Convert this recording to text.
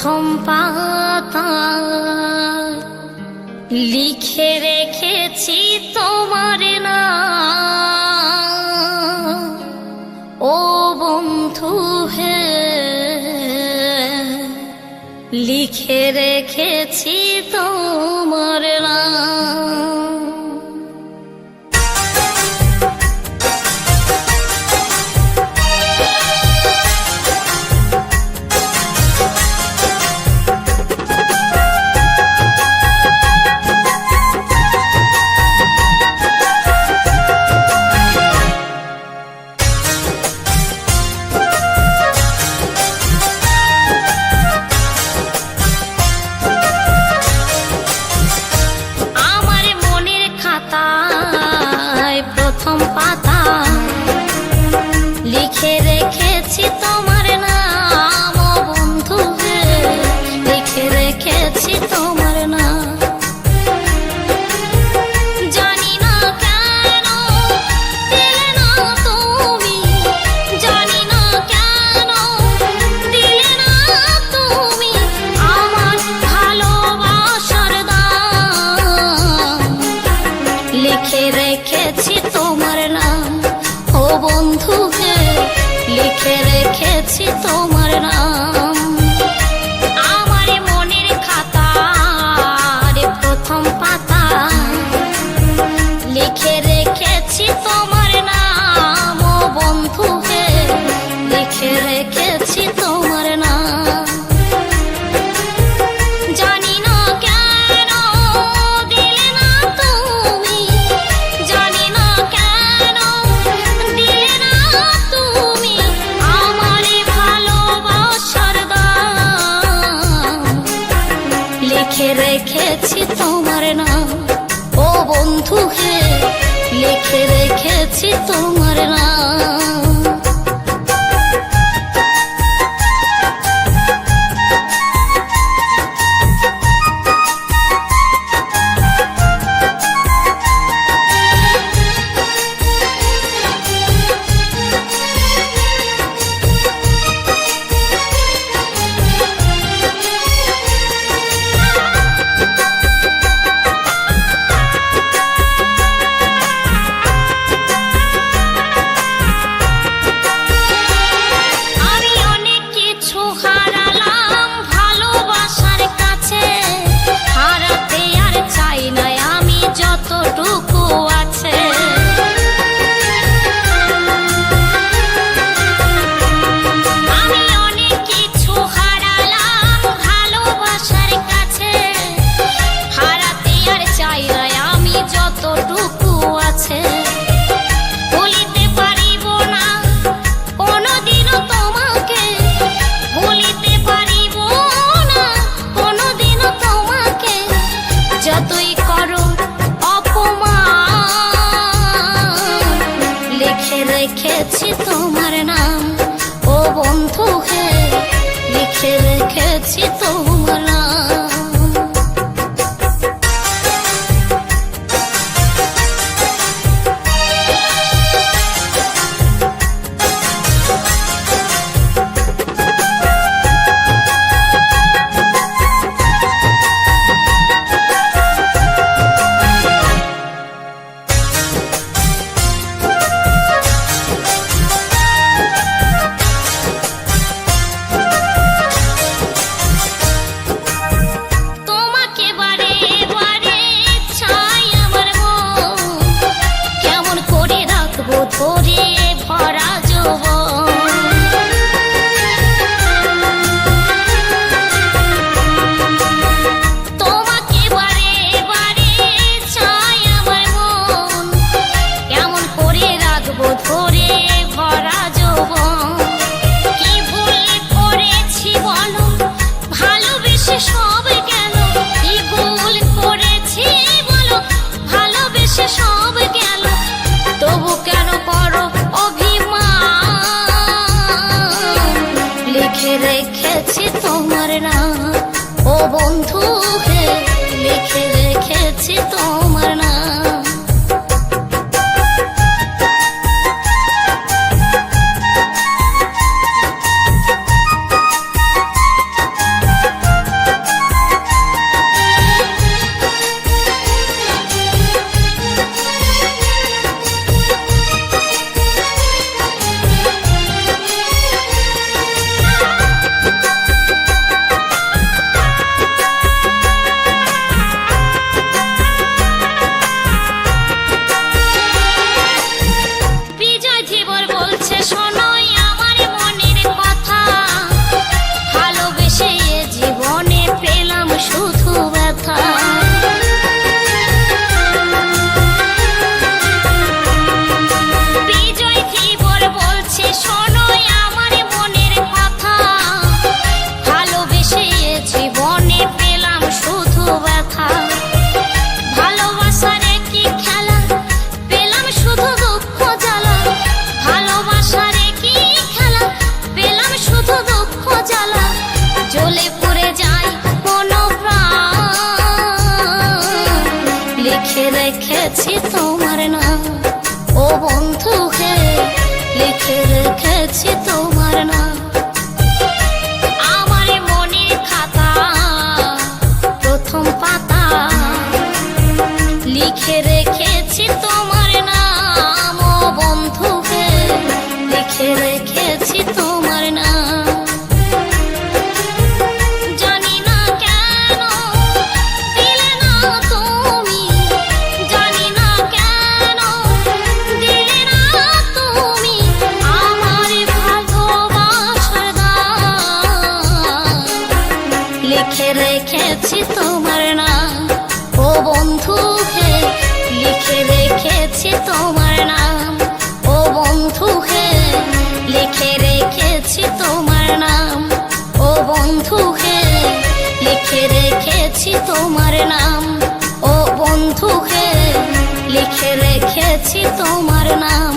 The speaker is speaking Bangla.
প্রথম পাতা লিখে রেখেছি তোমার নাম। ও বন্ধু হে, লিখে রেখেছি তোমার নাম। প্রথম পাতা লিখে রেখেছি তোমার নাম। ও বন্ধু হে, লিখে রেখেছি তোমার নাম। জানি না কেন দিলে না তুমি, জানি না কেন দিলে না তুমি আমার ভালোবাসার দাম। লিখে রেখেছি তোমার নাম। ও বন্ধু হে, লিখে রেখেছি তোমার নাম। আমার মনের খাতার প্রথম পাতা লিখে রেখেছি তোমার নাম। ও বন্ধু হে, লিখে রেখেছি তোমার নাম। জানি না কেন দিলে না তুমি, জানি না কেন দিলে না তুমি আমার ভালোবাসার দাম। লিখে রেখেছি তোমার নাম। ও বন্ধু হে, লিখে রেখেছি তোমার নাম। ভুলিতে পারিব না কোনোদিনও তোমাকে, ভুলিতে পারিব না কোনোদিনও তোমাকে। যতই করো অপমান লিখে রেখেছি তোমার নাম। ও বন্ধু হে, লিখে রেখেছি তোমার নাম। সব গেল, কি ভুল করেছি বলো, ভালোবেসে সব গেল, তবু কেন করো অভিমান। লিখে রেখেছি তোমার নাম। ও বন্ধু হে, লিখে রেখেছি তোমার নাম। লিখে রেখেছি তোমার নাম। আমার মনের খাতা প্রথম পাতা লিখে রেখেছি তোমার নাম। ও বন্ধু হে লিখে রেখেছি তোমার নাম। জানি না কেন দিলে না তুমি, জানি না কেন দিলে না তুমি আমার ভালোবাসার গান। লিখে রেখেছি তোমার নাম। ও বন্ধু হে লিখে রেখেছি তোমার নাম। ও বন্ধু হে লিখে রেখেছি তোমার নাম। ও বন্ধু হে লিখে রেখেছি তোমার নাম। ও বন্ধু হে লিখে রেখেছি তোমার নাম।